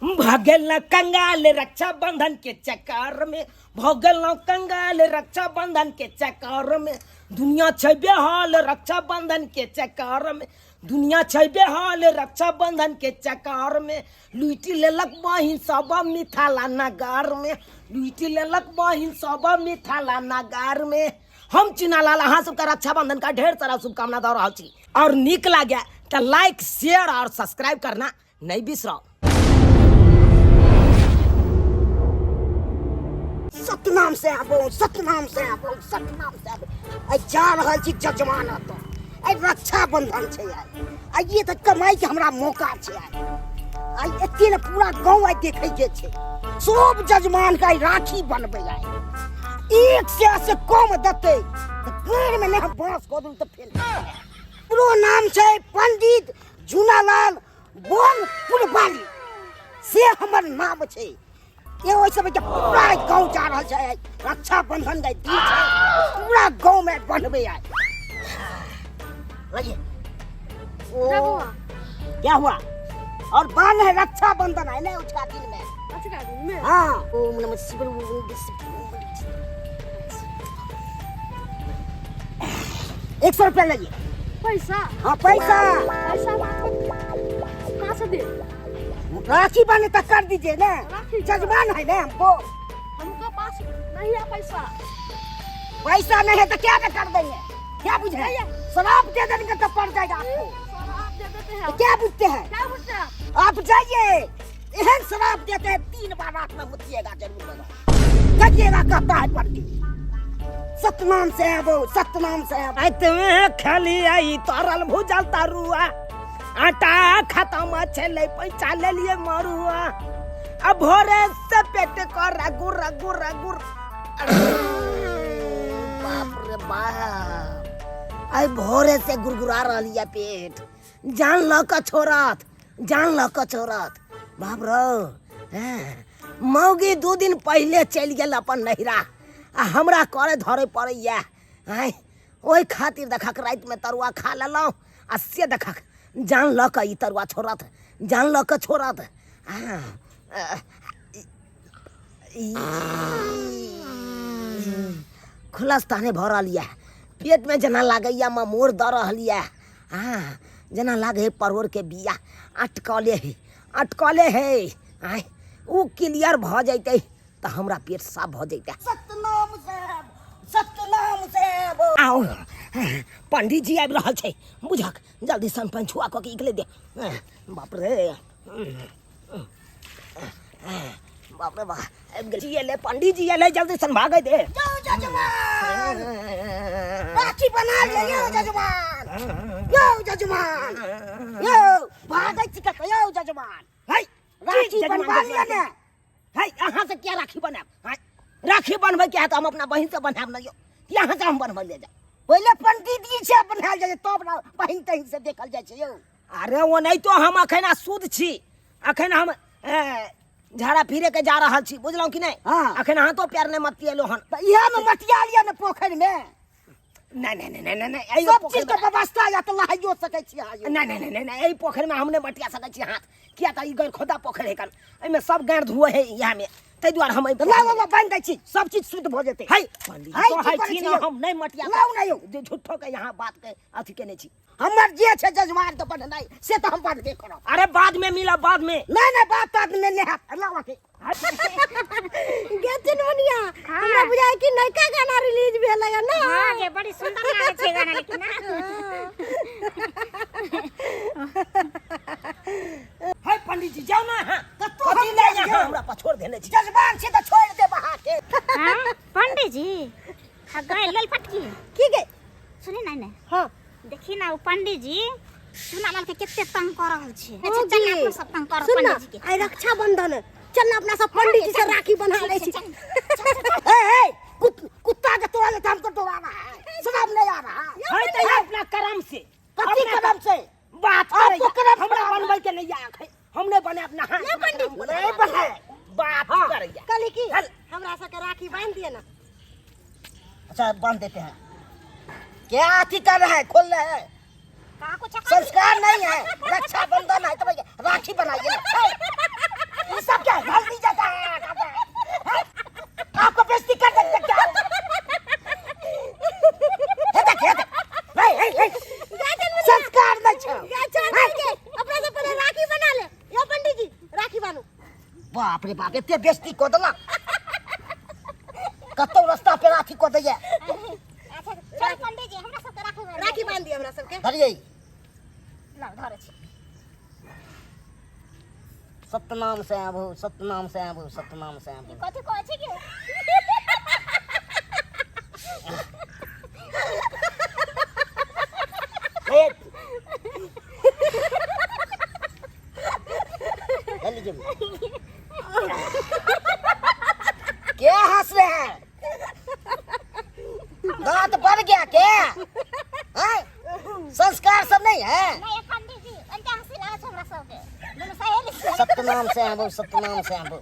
भगल कंगाल रक्षा बंधन के चक्कर में, भगल कंगाल रक्षा बंधन के चक्कर में, दुनिया छै बेहाल रक्षा बंधन के चक्कर में, दुनिया छै बेहाल रक्षा बंधन के चक्कर में, लुटि लेलक बहिन सब मिथिला नगर में, लुटि लेलक बहिन सब मिथिला नगर में। हम चुनालाल अहाँ सबका रक्षाबंधन का ढेर सारा शुभकामना दे रहा छी और निक लगे तो लाइक शेयर और सब्सक्राइब करना नहीं बिसराओ। सतनाम से आबो, सतनाम से आबो, सतनाम से आबो। जा रहल छी जजमान तो रक्षाबंधन छै आई ये तो कमाई के हमरा मौका छै आई एते ने पूरा गांव आई देखे के छै सब जजमान का राखी बनबे आई एक से कम देते तो पेड़ में नहीं बांस को दूं तो फेल पूरो नाम छै पंडित झूलालाल बोल पुरबाली से हमर नाम छै। ये ओइ सब के पूरा गांव जा रहल छै रक्षाबंधन के दिन छै पूरा गांव में बनबे आई लगे ओ क्या हुआ और बाल है रक्षाबंधन है ना उसका दिन में हाँ ओम नमः शिवाय 100 रुपया लगे पैसा। हाँ पैसा कहाँ से दे? राखी बने तक कर दीजिए ना जजमान है ना हमको हमको पास नहीं है पैसा। पैसा नहीं है तो क्या कर देंगे क्या बुझे शराब दे देंगे तो पड़ जाएगा आपको शराब दे देते हैं। तो क्या बुझते हैं क्या बोलते हैं? आप जाइए एहन शराब देते हैं 3 बार रात में मुतिएगा जरूर कहिएगा कहता है पड़ती सतनाम से आबो, सतनाम से आबो। तुम्हें खाली आई तरल भुजल तरुआ आटा खत्म छले पैसा ले लिए मरुआ अब भोरे से पेट कर रगुर रगुर रगुर बाप रे बाप आई भोरे से गुरगुरा रही पेट जान ल का छोरात जान ल का छोरात बाप रो मौगी 2 दिन पहले चल गेल अपन नहिरा आ हमरा करे धरे पड़ैया आय ओई खातिर देखा के रात में तरुआ खा लेलौ आ से देखा जान ल का ई तरुआ छोड़त जान ल का छोड़त खुलस्ताने भरल या पेट में जना लागैया मोर द रहलिया जना लागे परोर के बिया अटकले है आय उ क्लियर भ जैते तो हमरा पेट साफ भ जैते। सतनाम से आओ पंडित जी आबि रहल छै बुझक जल्दी सन पानी छुआ क के निकले दे बाप रे बाप रे बाप जी एले पंडित जी एले जल्दी सन भागे दे जाओ जजमान राखी बना ले जजमान यो भागे चिका यो जजमान हाय राखी बनवा लिया ने हाय अहाँ से क्या राखी बनाब राखी बनबै के त हम अपना बहिन से बनाब न यो यहाँ से हम बनबै ले जा पहले पंडित जी से बनाल जाए तब ना बहिन तहिन से देखल जाए छै यो अरे वो नहीं तो हम अखन शुद्ध छी अखन हम झाड़ा फिरे के जा रहल छी बुझलौ कि नहीं हाँ। अखन हां तो पैर ने मतिएलो हन इहा में मटिया लिया ने पोखर में नहीं सब चीज के व्यवस्था या तो लहाइयो सकै छी आयो नहीं एई पोखर में हमने मटिया सकै छी हाथ किया त ई गैर खोदा पोखर है कन एई में सब गाड़ धुए है यहाँ में तै द्वारा हम ला बांध दै छी सब चीज शुद्ध भ जेतै हाय पंडित हाय, तो हाय की छी करै ना छी? हम नहीं मटिया लाउ ना यौ जे झूठो के यहाँ बात के अथी केने छी हमर जे छै जजमान तो पढ़नाई से तो हम पढ़बे करब अरे बाद में मिला बाद में नहीं बात में नहीं हाथ लावा के गेतिन बनिया हमरा बुझाय कि नयका गाना रिलीज भेल है ना। हां के बड़ी सुंदर लागे छै गाना लेकिन हाय पंडित जी जाओ ना हां तो कथी ले यहाँ हमरा पर छोड़ देने छी जजमान से तो छोड़ दे बहा के हां पंडित जी आ गए लल फटकी की गे सुनी नहीं नहीं हां देखी ना वो पंडित जी सुनालाल के कितने तंग कर रहल छै ओ अच्छा चल जी, अपना सब तंग कर सुन ना पंडित जी के आई रक्षाबंधन चल ना अपना सब पंडित जी से राखी बना ले छी कुत्ता के तोड़ा ले हमको तोड़ा रहा है शराब नहीं आ रहा हाय तो अपना करम से कथी कदम से बात आपको करे करम हमरा बनबै के नहीं आखे हमने बने अपना हाथ ये पंडित नहीं बने बात करैया कल की चल। हमरा सा के राखी बांध दिए ना अच्छा बांध देते हैं क्या अथी कर रहे हैं खोल रहे हैं का कुछ संस्कार नहीं है रक्षाबंधन है तो भैया राखी बनाइए ना बाप रे बाप एते बेइज्जती कऽ देलक कतौ रास्ता पे राखी कऽ दैया अच्छा चल पंडित जी हमरा सबके राखी बांध दिए हमरा सबके धरियै लाओ धरे छी सतनाम से आबू सतनाम से आबू सतनाम से आबू कथि कहै छी कि क्या हंस रहे हैं दांत बढ़ गया क्या संस्कार सब नहीं है नहीं पंडित जी अंता हंसी लागे छै हमरा सबके दुनु सहेली से सतनाम से आबू सतनाम से आबू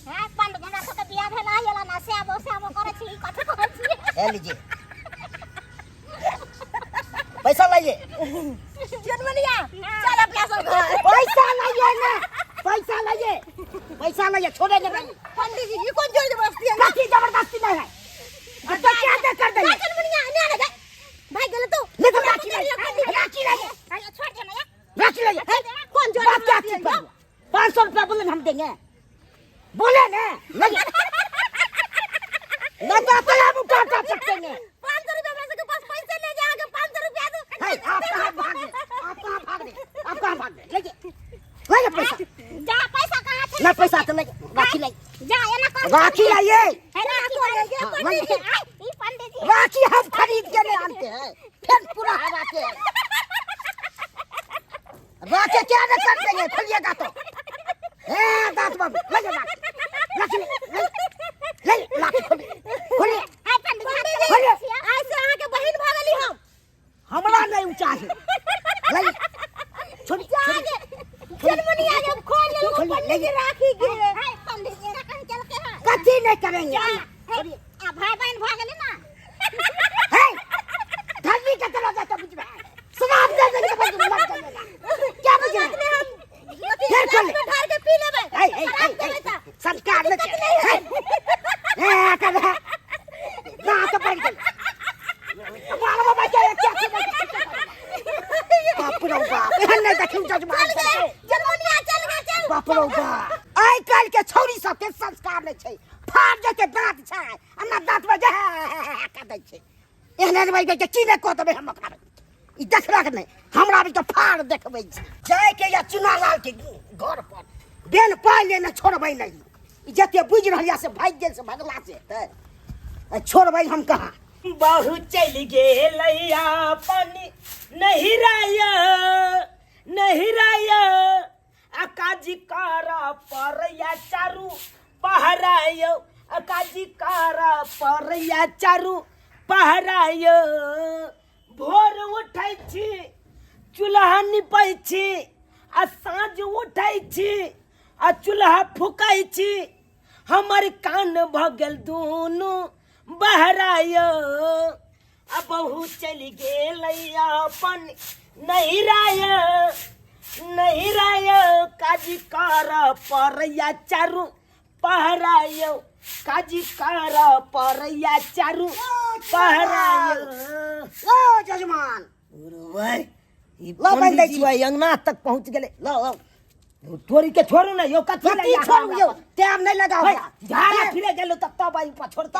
हां पंडित हमरा सबके बियाह भेला गेला ना से आबो करे छी कथि कहै छी ले लीजिए पैसा लाइए जनमनिया चल अपना सब घर पैसा लाइए ना पैसा लाइए छोड़ेंगे नहीं पंडित जी ये कौन जोर जबरदस्ती है काफी जबरदस्ती नहीं है अब तो क्या कर देंगे जनमनिया ने आ गए भाई गलत तो नहीं तो राखी लाइए अरे छोड़ दे ना राखी लाइए कौन जोर बात क्या चीज पर 500 रुपया बोले हम देंगे बोले ना नहीं ना तो अपने आप उठा सकते हैं 500 रुपया हमरा सबके पास पैसे ले जा आगे 500 रुपया दो है आप कहाँ भाग गए लाइए पैसा जा पैसा कहां छै ना पैसा तो नहीं राखी लाइए जा एना कर राखी लाइए है ना पंडित जी ई पंडित जी राखी हम खरीद के ले आते हैं फिर पूरा हराते हैं राखी क्या न कर देंगे खोलिएगा तो दांत बाबू ले राखी राखी खोलिए हाय पंडित जी खोलिए आज से अहाँ के बहिन भागली हम हमरा नहीं ऊंचा है ले छोड़ी जनमनिया जब खोल ले पंडित जी राखी के हाय पंडित जी कहीं चल के हां कथी नहीं करेंगे आ भाई बहन भागले ना है धरनी का चला जाता बुझ में शराब दे देंगे बस मर जाएगा क्या बुझ रहे हैं फिर खोल ढार के पी लेबे संस्कार नहीं है कर ना तो पड़ गई हमारा बाबा क्या बाप रे बाप एहन नहीं देखिन जजमान जनमनिया चल गए बाप रे बाप आइ काल के छौरी सब के संस्कार नहीं छै फाड़ दे के दांत छै अन्ना दांत में जे का दै छै एहन नहीं भाई के चीने को देबे हम ओकरा ई देखलक नहीं हमरा भी तो फाड़ देखबै जाय के या चुनालाल के घर पर बेन पाइ लेने छोड़बै नहीं ई जते बुझ रहलिया से भाग गेल से भगला से त छोड़बै हम कहां बहु चल गेलैया पानी नहीं राया अकाजी कारा परया चारू पहरायो अकाजी कारा परया चारू पहरायो भोर उठै छी चूल्हा निपै छी आ साँझ उठै छी आ चूल्हा फुकै छी हमर कान भ गेल दुनू बहरायो अब बहु चल गेलैया अपन नहीं राय काजी कार परया चारू पहरायो काजी कार परया चारू पहरायो ओ जजमान भाई लो बन दै छी भाई अंगना तक पहुंच गेले लो थोड़ी के छोड़ू ना यो कथी कथी छोड़ू यो टाइम नहीं लगाओ झाड़ा फिरे गेलो तब तब आई पछोड़ के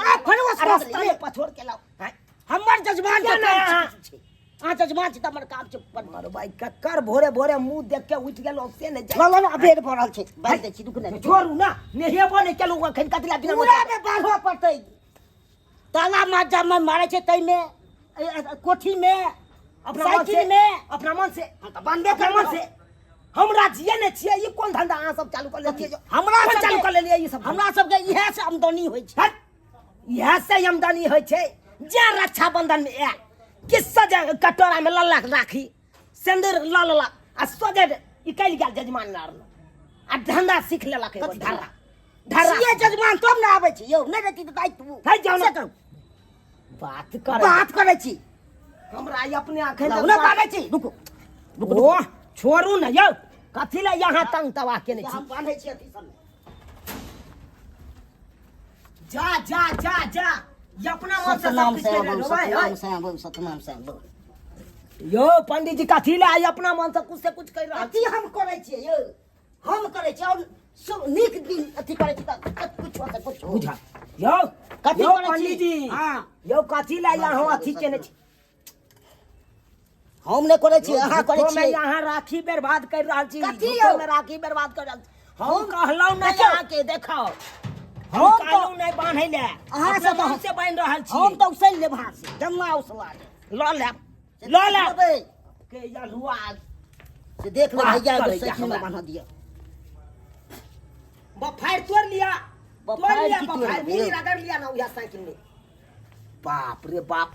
रास्ता में पछोड़ के लाओ हमर जजमान के ना हां जजमान छी त हमर काम छै मारो भाई कक्कर भोरे भोरे मुंह देख के उठ गेलो से ने लो अबेर पड़ल छै बांध दै छी दुख नहीं छोड़ू ना नेहेबो नहीं केलू अखन कतला बिना पूरा में बांधो पड़तै ताला माजा में मारे छै तै में कोठी में अपना मन से अपना मन से त बांधबे अपना मन से हमरा जिए ने छिए ई कोन धंधा अहाँ सब चालू कर लेलिए हमरा कोन सब चालू कर लेलिए ई सब हमरा सब के इहे से आमदनी होय छै इहे से आमदनी होय छै जे रक्षा बंधन में आयल किस्सा जे कटोरा में लल्ला राखी सिंदूर लल्ला आ सोजे निकल गेल जजमान नार आ धंधा सीख लेलक धरा ये जजमान तुम ना आबै छी यौ नहीं रहती त दाई तू है जाओ ना बात करै छी हमरा ई अपने आंखें ना बांधै छी रुको ओ छोड़ू ना यौ कथी ले यहाँ तंग तवा केने छी हम बांधै छी अथी सब जा ये अपना मन से सतनाम सब से कुछ कर लो भाई सतनाम से बोल यो पंडित जी कथी ले आई अपना मन से कुछ कह रहा अथी हम करे छियै यौ, हम करे छियै और सब नीक दिन अथी करे छी त कुछ होता कुछ हो। बुझा यो कथी यो करे छी? पंडित जी हाँ। यो कथी ले यहाँ अथी केने छी हम ने करे छी, अहाँ करे झूठो में छी। यहाँ राखी बर्बाद कर रहल छी, कथी झूठो यौ? में राखी बर्बाद कर रहल छी। हम कहलौ नहीं देखियौ। यहाँ के देखो हम हम तो- कहलौ नहीं बांधे ले अहाँ अपना से मन से बांध रहल छी। हम तो उसल ले भार से जन्ना उसला ल ले के या रुआ से देख ले बात भैया करे एगो साइकिल में हमरा। बना दिया। बफायर तोड़ लिया बफायर की तोड़ बफायर लिया? पूरी रगड़ लिया ना उया साइकिल में। बाप रे बाप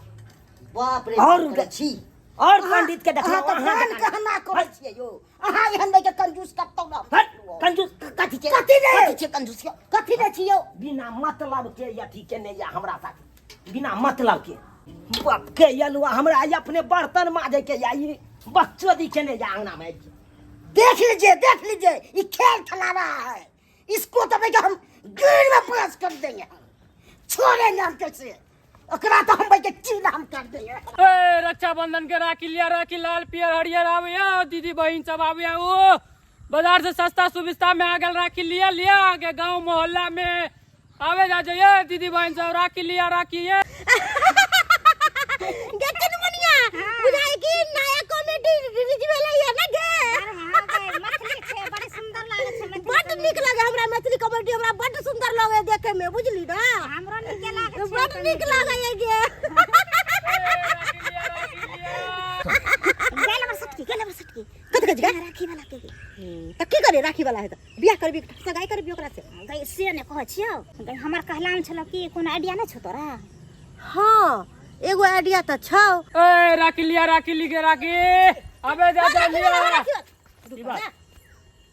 बाप रे और बाप रे छी। और पंडित के देखो अहाँ तो भान कहना करे छियै यो, अहाँ एहन नहीं के कंजूस कतौ ना। हट कंजूस कथी छै? कथी रे? कथी छै कंजूस? कथी ने छियो? बिना मतलब के अथी केने या हमरा साथ बिना मतलब के बाप के यलुआ हमरा आई अपने बर्तन माजे के आई बच्चों दी केने जा अंगना में। देख लीजिए ये खेल खिला रहा है, इसको तो भैया हम गिर में पास कर देंगे, छोड़ेंगे हम कैसे? ओकरा तो हम भैया चीला हम कर देंगे। ए रक्षाबंधन के राखी लिया, राखी लाल पियर हरियर आवे दीदी बहन सब आवे ओ बाजार से सस्ता सुविस्ता में आ गल राखी लिया लिया आगे गांव मोहल्ला में आवे जा जाइए दीदी बहन सब राखी लिया राखी ये देखन मनिया बुझाई कि नया कॉमेडी रिलीज भेलै है ना गे। मछली छै बड़ी सुंदर लागे छै मछली। बड नीक लगे हमरा मैथिली कॉमेडी, हमरा बड सुंदर लगे देखे में, बुझली ना। हमरो नीक लागे छै। बड नीक लगे है गे। गेल बरसटकी कत कत गे राखी वाला के त की करे राखी वाला है त बियाह करबी सगाई करबी ओकरा से। गई से ने कहै छियौ गई हमर कहलाम छलो कि कोनो आइडिया नै छौ तोरा। हां एगो आइडिया त छौ। ए राखी लिया राखी ली के राखी आवे जा जा लिया की बात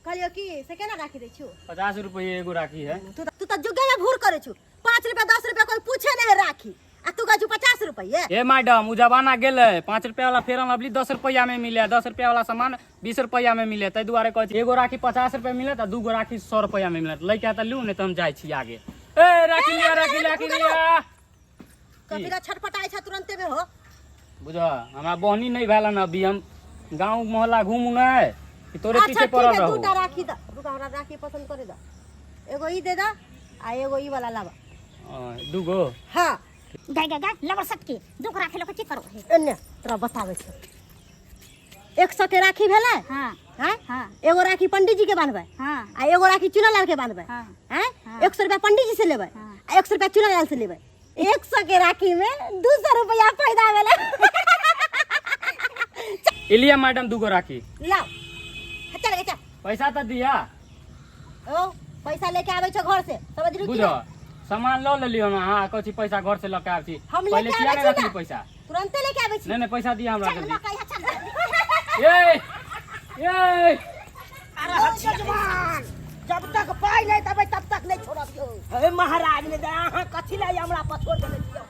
कहलियो कि से केना राखी दै छु? 50 रुपये एगो राखी है। तू त जुगे में भूर करे छु। 5 रुपया 10 रुपया कोई पूछे नहीं राखी आ तू कहू 50 रुपये। ए मैडम उ जमाना गेले 5 रुपया वाला फेरन अबली 10 रुपया में मिले, 10 रुपया वाला सामान 20 रुपया में मिले, तै दुआरे कहै छी एगो राखी 50 रुपया मिले त दूगो राखी 100 रुपया में मिले, लइका त लू नै त हम जाय छी आगे। ए राखी लिया राखी लिया कथी का छटपटाई छ तुरंते में हो। बुझ हमरा बहनी नहीं भेलन अभी, हम गांव मोहल्ला घूमू नै कि तोरे पीछे पड़ल ठीक है, रहू। दूटा राखी द, दूटा हमरा राखी पसंद करे द। एगो ई दे द आ एगो ई वाला लावा। दूगो हां गई ले बरसटकी दुख राखी लोग की करो है। एने तोरा बताबै छ 100 के राखी भेलै। हां हैं हां एगो राखी पंडित जी के बांधबै हां आ एगो राखी चूल्हा लाल के बांधबै। हां हैं 100 रुपया पंडित जी से लेबै आ 100 रुपया चूल्हा लाल से लेबै। 100 के राखी में 200 रुपया फायदा भेलै। इलिया मैडम दूगो राखी लाओ चल गे चल। पैसा त दिया ओ पैसा लेके आबै छ घर से समझ रही बुझ सामान ल लेलियो ना। हां कहै पैसा घर से ल के आब छी, हम पहले लेके किया आबै नै छी रखली ना। पैसा? तुरंते लेके आबै छी। नहीं पैसा दिया हमरा चल जल्दी। कहिया चल। ए अरे जजमान जब तक पाई नहीं तब तक नहीं छोड़बियो। अरे महाराज ने दे अहाँ कथी ला हमरा पछोड़ देले छियो?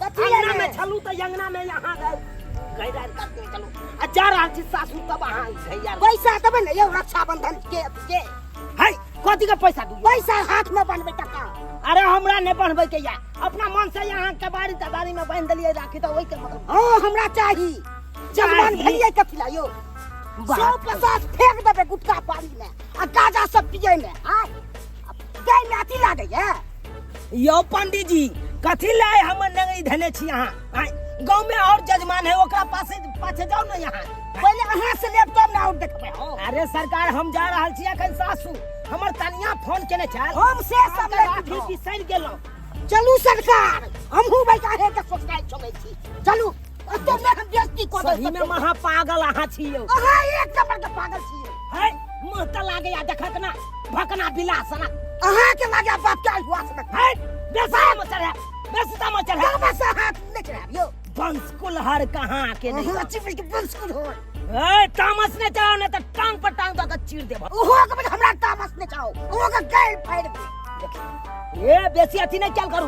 कथी अंगना ला में छलू त अंगना में यहाँ गए गैरार करते चलो आ जा रहल छी सासू तब अहाँ है यार। पैसा तब न यो रक्षाबंधन के है कथी के पैसा दू? पैसा हाथ में बनबे टका। अरे हमरा ने बनबै के या अपना मन से यहाँ के बारी में बांध देलिए राखी त ओई के मतलब हां हमरा चाही जजमान चाही। भैया कथी ला यो 150 फेंक देबे गुटका पानी में आ गाजा सब पिए में। हां गै में अथी लागे है। यो पंडित जी कथी लाए हम नंगई धने छी यहाँ गांव में और जजमान है ओकरा पाछे जाओ ना यहाँ। पहले अहाँ से लेब तब ना और देखबे। अरे सरकार हम जा रहल छी अखन सासू हमर तनिया फोन केने छल हम से सब ले राखी बिसरि गेलौ। चलू सरकार हमहू बैठा है के सोचनाइ छोड़ै छी। चलू ओते में हम बेइज्जती को सही में महा पागल अहाँ छियो। अहाँ एक नंबर के पागल छियै। है मुंह त लागे या देखत ना भकना बिलासना अहाँ के लागे बाप के हुआ से है बेसता मचर है बस हाथ ले चढ़ाबियो। बंस कुल्हड़ कहाँ के नहीं अहाँ चिपल के बंसकुल हो। ए तामस ने चढ़ाओ ने त टांग पर टांग दक चीर देब। ओहो के बाद हमरा तामस ने चाहो ओहो के गैल फाड़ दे। ए बेसी अथी नहीं चल करू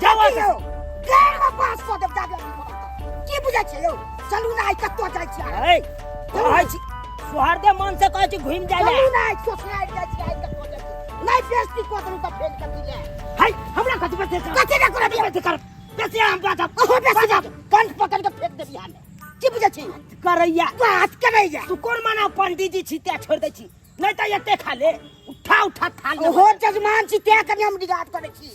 जाओ जाओ गैल में पास को देब जाबे की बुझै छै यो। चलू ना कत्तो जाइ छी। ए कहै छी सोहर दे मन से कहै छी घुम जाय ले। चलू ना सोचनाइ जाइ छी कत्तो जाइ छी। नहीं बेइज्जती को दू त फेल कर दिले। है हमरा कथि पे कथि ना करबी कर बेसी हम बात ओहो बेसी जा कंठ पकड़ के फेंक दे बिहान में। की बुझे छी करैया बात करैया तू कोन माना पंडित जी छिते छोड़ दै छी नहीं तो एते खा ले उठा उठा खा ले ओहो जजमान छी ते कनी हम निगात करे छी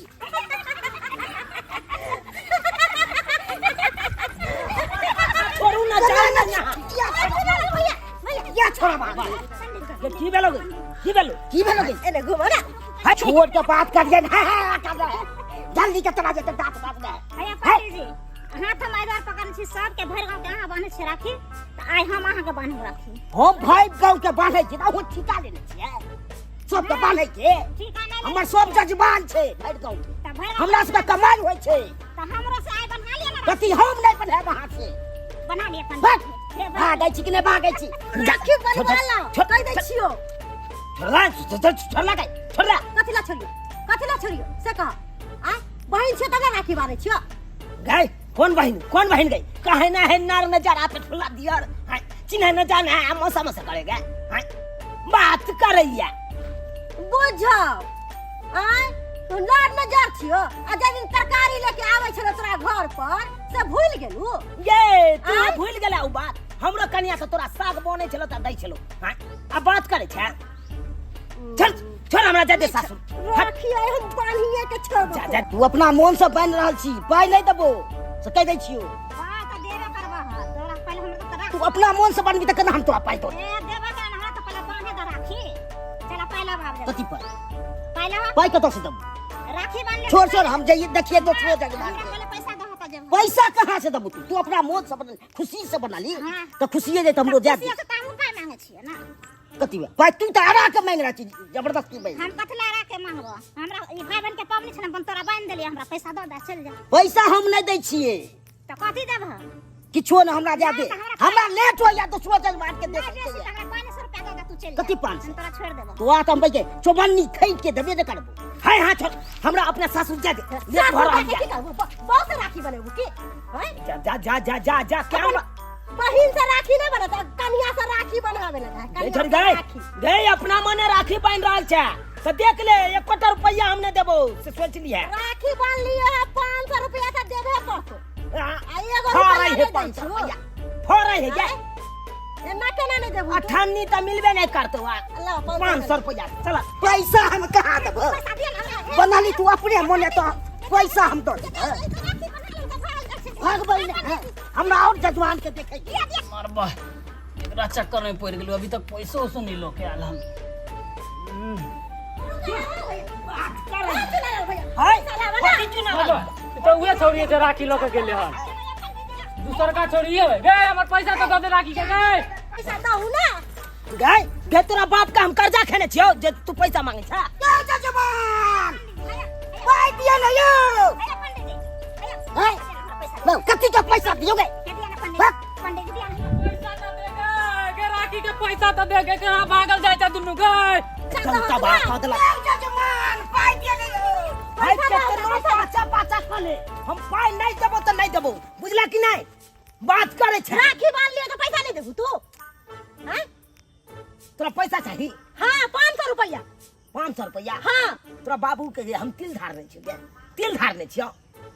छोड़ू ना जाए ना यहाँ या छोड़ा बाबा ये की भेलो की भेलो एने घुमो ना हां छोड़ के बात कर जे हां कर जल्दी के तना जे दांत बात दे भैया पंडित जी हाथ माइदार पकड़ छी सब के भर गांव के अहाँ बांधे छी राखी त आइ हम अहाँ के बांधे राखी हम भाई गांव के बांधे छी ना हो ठिका लेने छियै सब के बांधे के ठीक है ना हमर सब जजमान छै भर गांव के त भर हमरा से कमाल होय छै त हमरो से आइ बना लिया ना कति हम नहीं बने वहां से बना लिया भाग पंडित भागै छी कि नहीं भागै छी राखी बनवा लो छोड़ दै छियो छोड़ला कथिला छोड़ियो से कह आ बहिन छै तगा राखी बारे छियो गई कौन बहन गई कहे ना है नार नजर पे ठुला दियर चिन्ह न जाना है मौसा मौसा करेगा बात करैया बुझो आ तू लाड नजर छियो आ जे दिन तरकारी लेके आबै छलो तोरा घर पर से भूल गेलू ये तू आय? भूल गेला उ बात हमरो कनिया के तोरा साग बनै छलो त दै छलो अब बात करे छै छोड़ हमरा जादे सासु राखी आइ हम बान्हिए के छोड़बो जा तू अपना मन से बांध रहल छी पाई नहीं देबो से कह दै छियो हां त देबे करबा तोरा पहले हमरा त तू अपना मन से बांधबी त केना हम तोरा पाई दो ए देबे कर हमरा त पहले बांधे द राखी चला पहला भाव दे कथी पर पहला पाई कतो से देबो राखी बांध ले छोड़ हम जाइए देखिए दूसरे जगह हमरा पहले पैसा दो त जब पैसा कहाँ से देबो तू अपना मन से बना खुशी से बना ली हाँ। तो खुशी है हमरो दे दी से त हम का मांगे छिए ना कथी बा पाई तू तो आरा के मांग रहा छी जबरदस्ती भाई हम कथला रा के मांगबो हमरा ई भाई बहन के पावनी छन तोरा बांध देली हमरा पैसा दो दे चल जा पैसा हम नहीं दै छिए त कथी देब किछो न हमरा दे दे हमरा लेट हो या तो सोच मार के दे हमरा सकते हैं 500 रुपया दे तू चल जा कथी 500? हम तोरा छोड़ देबो तो आ हम भाई चौबन्नी खरीद के देबे दे करबो हाय हां छोड़ हमरा अपने सासु जा दे ले घर आ की करबो बहुत से राखी बनेबो की हैं जा क्या बहिन से राखी नहीं बनत कन्या से राखी बनवावे लगा छोड़ गए अपना मने राखी बांध रहल छै तो देख ले 1 रुपया हम नहीं देबो से सोच लिया राखी बांध लिए है 500 रुपया का देबे पड़तो फौरा है 500 रुपया फौरा है क्या एना केना नहीं देबो अठानी तो मिलबे नहीं करतो अल्लाह 500 रुपया चला पैसा हम कहाँ देबो पैसा दे ना बना ली तू अपने मने तो पैसा हम दो भाग भाई हमरा और जजमान के देखे मरबा एकरा चक्कर में पड़ गेलो अभी तक पैसो उसो नहीं लो के आल हम हाय बाबा, ई तो उहे छोड़िए जे राखी लोके गेले हन दूसर का छोड़िए गे हमर पैसा तो दे दे राखी के गे पैसा दहु ना गए तोरा बाप का हम कर्जा खेने छियो जे तू पैसा मांगे छा क्या जजमान पाई दिया ना यो पंडित जी हैं लो कथी का पैसा दियोगे पंडित जी पैसा तो दे गे राखी के पैसा तो दे गे कहां भागल जाय छ दुनु गे जनता बात बदला जजमान पाई दिया ना यो भाई केतना पाचा खले हम पाई नहीं देबो तो नहीं देबो बुझला कि नहीं बात करे छ राखी बांध लिए तो पैसा नहीं देबू तू हैं तोरा पैसा चाहिए हां 500 रुपया 500 रुपया हां तोरा बाबू के हम तिल धारने छियो तिल धारने छियो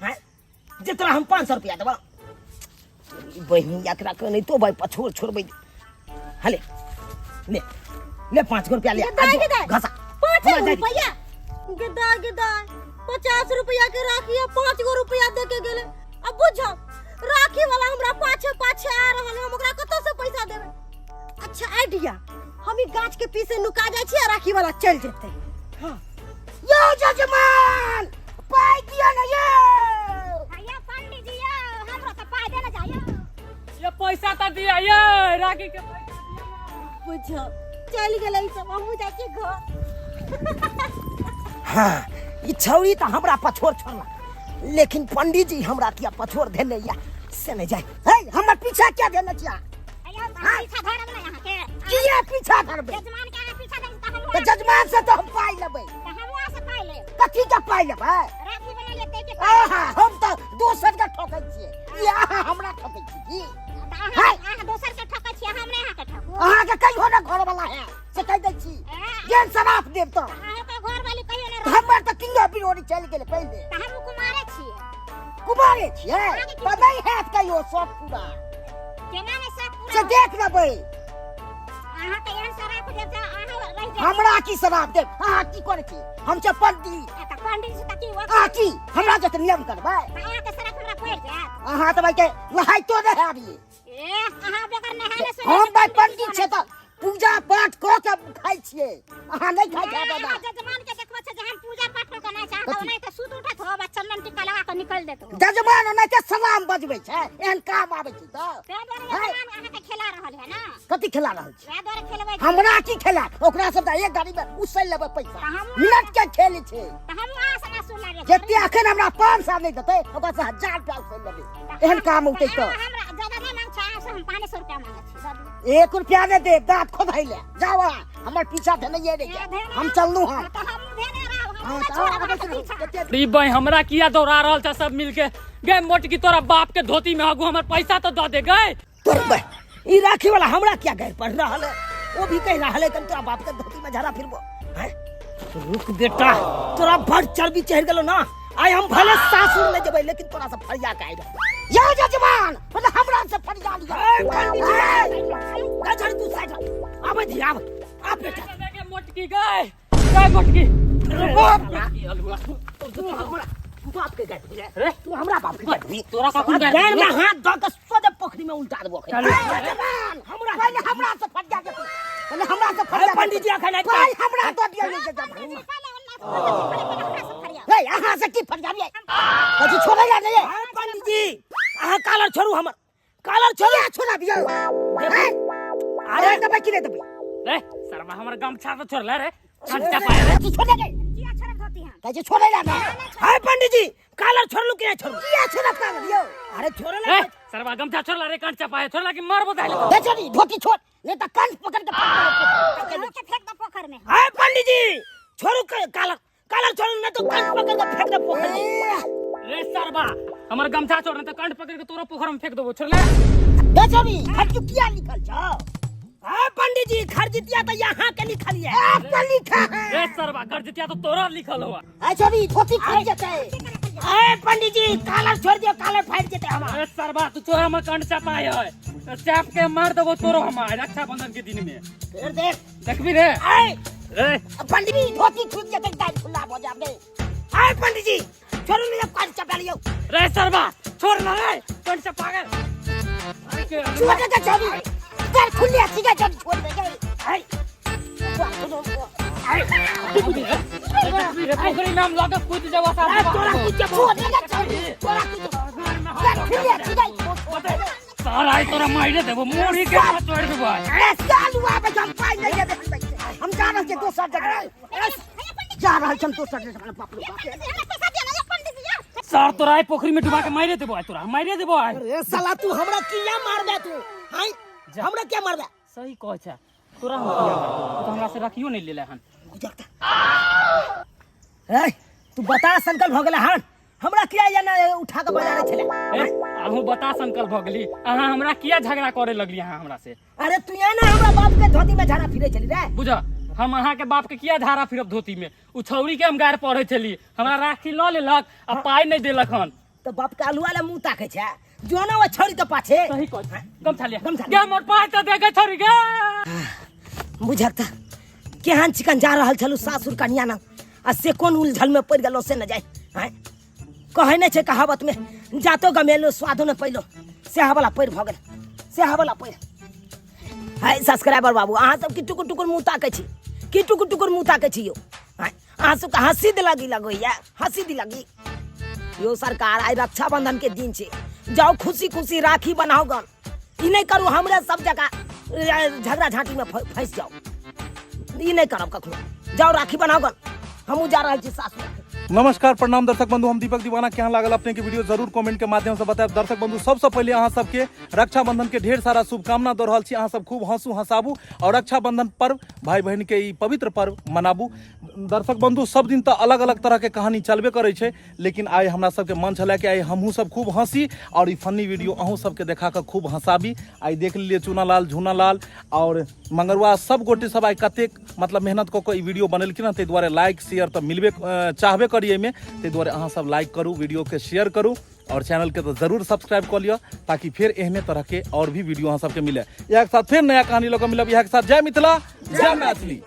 हैं जे तोरा हम 500 रुपया देबो बहिनी यात्रा करने तो भाई पछोड़ छोड़बे हले ले 5 रुपया ले घसा 5 रुपया गिदा 50 रुपया के राखी 5 रुपया दे के गेले अब बुझो राखी वाला हमरा पाछे आ रहल हम ओकरा कतो से पैसा देबे अच्छा आइडिया हम ई गाछ के पीछे नुका जाय छी आ राखी वाला चल जेते हां यो जजमान पाई दिया ना यो भैया पंडित जी हमरो त पाई देना चाहिए ये पैसा तो दिया ये राखी के पैसा दिया बुझो चल गेलै सब हम जाय छी घर हां ई छौरी त हमरा पछोड़ छोड़ला लेकिन पंडित जी हमरा किया पछोड़ देने या से नहीं जाए हे हमर पीछा क्या देना चाहिए भैया पीछा धरब ना यहां के किया पीछा करबे जजमान के पीछा दे त हम तो जजमान से तो हम पाई लेबै हम वहां से पाई ले कथी का पाई लेबै राखी बना लेते के आहा हम तो दोसर के ठोकै छियै या हमरा ठोकै छी की आहा दोसर के ठकै छी हम नहीं आहा के ठकू अहाँ के कहियो ना घर वाला है से कह दै छी जेन शराफ देब तो आहा के घर वाली कहियो नहीं हमर तो किंगा बिरोड़ी चल गेल पहले त हम कुमारे छिए कुमारे छियै तो नहीं हैत कहियो सब पूरा केना ने सब से देख लेबै अहाँ के एहन शराब दे जा अहाँ रह जा हमरा की शराब देब अहाँ की करे छी हम छ पंडित त पंडित से त की हो अहाँ की हमरा जते नियम करबै अहाँ के शराब हमरा पड़ जात अहाँ तऽ भाई के नहाय तो नहीं आबी ए अहाँ बेकर नहाले से हम भाई पंडित छै तऽ पूजा पाठ क के खाइ छियै अहाँ नहीं खाइ छै दादा जजमान के देखबा छै जहन पूजा पाठ क के नै चाहत ओनै त सूत उठत हो चंदन टिक्का लगा के निकल देत जजमान नहीं के सलाम बजबै छै एहन काम आबै छै तऽ ते द्वारे जजमान अहाँ के खेला रहल है ना कथी खिला रहल छी ते द्वारे खेलबै हमरा की खेला ओकरा सब तऽ एक गाड़ी में उछल लेबै पैसा मिनट के खेल छै त हम अहाँ से ना सुन लागे जते अखन हमरा 500 नहीं देतै ओकरा से 1000 रुपया उछल लेबै एहन काम होतै तऽ हमरा ज्यादा नहीं मांग छै से हम 500 रुपया मांगे छी दादी 1 रुपया नहीं दे दांत खोदाइ ले जाओ हमर पीछा धने ये रे हम चललू हम त हम देने रहब हम हाँ, छोड़ तो पीछा री भाई हमरा किया दौड़ा रहल छ सब मिलके गे मोटकी तोरा बाप के धोती में हगू हमर पैसा तो द दे गए तोर बे ई राखी वाला हमरा क्या घर पड़ रहल है वो भी कह रहल है कि तोरा बाप के धोती में झरा फिरबो हैं रुक बेटा तोरा भर चर्बी चढ़ गेलो ना आइ हम भले सासुर ले जेबै लेकिन तोरा से फरिया के आइब यो जजमान मतलब हमरा से फरिया लिया गजर तू साइड आबै जी आब बेटा गे मोटकी गए गए मोटकी बाप के गाय रे तू हमरा बाप के गाय तोरा का कोन गाय में हाथ द के सोदे पोखरी में उल्टा देबो जजमान हमरा पहले हमरा से फरिया के पहले हमरा से फरिया पंडित जी अखन भाई हमरा दो दिया जजमान ए अहाँ से की फरिया रे कथि छोड़ै ला नहीं पंडित जी अहाँ कालर छोड़ू हमर कालर छोड़ू क्या छोड़ा दियो अरे दबे की रे दबे रे शर्मा हमर गमछा तो छोड़ ले रे घंटा पाए रे तू छोड़े गए किया छोड़ धोती हम कैसे छोड़े ला नहीं हाय पंडित जी कालर छोड़लू कि नहीं छोड़ू क्या छोड़ा कर दियो अरे छोड़े रे ले शर्मा गमछा छोड़ ले रे घंटा पाए छोड़ ला कि मार बताइले दे छोड़ी धोती छोड़ नहीं तो कान पकड़ के के फेंक द पोखर में हाय पंडित जी छोड़ू कालर कालर छोड़ू नहीं तो कान पकड़ के फेंक दे पोखर में रे शर्मा हमर गमछा छोड़ नहीं तो कंठ पकड़ के तोरा पोखर में फेंक देबो छोड़ ले दे छोड़ी खर्च किया निकल जाओ हाय पंडित जी खर्जितिया तो यहाँ के लिखल है आपका लिखा है रे शर्मा गर्जितिया तो तोरा लिखल हुआ अच्छा भी धोती फट जाता है हाय पंडित जी कालर छोड़ दियो कालर फाट जेते हमार अरे शर्मा तू तोरा हमर कंठ चपाए है तो चाप के मार देबो तोरो हमार रक्षाबंधन के दिन में फिर देख देखबी रे हाय रे पंडित जी धोती छूट जाते गाय खुला हो जाबे हाय पंडित जी छोड़ू नहीं अब कान चपा लियो रे शर्मा छोड़ ना रे कंठ चपा के अरे के छोड़ दे छोड़ी गाय खुली अच्छी गाय छोड़ दे गए हाय रे पोखरी में हम लगे कूद जावा तोरा कुछ छोड़ दे छोड़ी तोरा की गाय खुली अच्छी गाय साला आई तोरा माइरे देबो मोरी के हाथ छोड़ देबो अरे सालू आबे हम पाई नहीं देबे हम जा रहे हैं दोसर जगह जा रहे हैं हम दोसर जगह बाप रे बाप पैसा देना या पंडित जी सर तोरा आई पोखरी में डुबा के माइरे देबो आई तोरा माइरे देबो आई अरे साला तू हमरा किया मार दे तू हाय हमरा क्या मार दे सही कह छ तोरा हम किया मार तो हमरा से रखियो नहीं लेले हन ए तू बता संकल्प हो गेले हन हमरा किया या ना उठा के बजा रहे छले आहू बता संकल्प भ गेली अहाँ हमरा किया झगड़ा करे लगली अहाँ हमरा से अरे तू या ना हमरा बाप के धोती में झाड़ा फिरे चली रे बुझ हम अहाँ के बाप के किया धारा फिरब धोती में उ छौरी के हम गार पढ़े छली हमरा राखी ल लेलक आ पाई नहीं देलक हन तो बाप का अलुआ ले मुंह ताके छे जो ना वो छोड़ी तो पाछे सही कह गमछा लिया गमछा गे मोर पाई त देखे छौरी गे बुझता केहन चिकन जा रहल छलू सासुर कन्या ना आ से कोन उलझल में पड़ गेलो से न जाए हैं कहे नहीं छे कहावत में जातो गमेलो स्वादो न पैलो सेहा वाला पैर भ गेल सेहा वाला पैर हाय सब्सक्राइबर बाबू अहाँ सब की टुकुर टुकुर मुंह ताके छी की टुकुर टुकुर मुंह ताके छी यो हाय अहाँ सब का हंसी दिलागी लगोया हंसी दिलागी यो सरकार आई रक्षाबंधन के दिन छे जाओ खुशी खुशी राखी बनाओ गन ई नहीं करू हमरे सब जगह झगड़ा झांटी में फंस जाओ ई नहीं करब कखनो जाओ राखी बनाओ गन हमू जा रहल छी सासुर नमस्कार प्रणाम दर्शक बंधु हम दीपक दीवाना केहन लागल अपने के वीडियो जरूर कमेंट के माध्यम से बताएब। दर्शक बंधु सबसे पहले अहाँ सबके रक्षाबंधन के ढेर सारा शुभकामना दे रहल छी। अहाँ सब खूब हंसू हंसाबू और रक्षाबंधन पर्व भाई बहन के ई पवित्र पर्व मनाबू। दर्शक बंधु सब दिन तो अलग अलग तरह के कहानी चलबे करे छे, लेकिन आइ हमरा सबके मन छला कि आइ हमहू सब खूब हंसी और ई फनी वीडियो अहूँ सबके देखा कर खूब हंसाबी। आइ देख लिए चूनालाल झूनालाल और मंगरुआ सब गोटे सब आइ कतेक मतलब मेहनत कऽ के ई वीडियो बनेलखिन, ताहि दुआरे लाइक शेयर तो मिलबे चाहबे करिए में ते द्वारे अहाँ सब लाइक करू, वीडियो के शेयर करू और चैनल के तो जरूर सब्सक्राइब कर लियो ताकि फिर एहने तरह के और भी वीडियो अहाँ सबके मिले। एक साथ फिर नया कहानी लोग मिलब, एक साथ जय मिथिला जय मैथिली।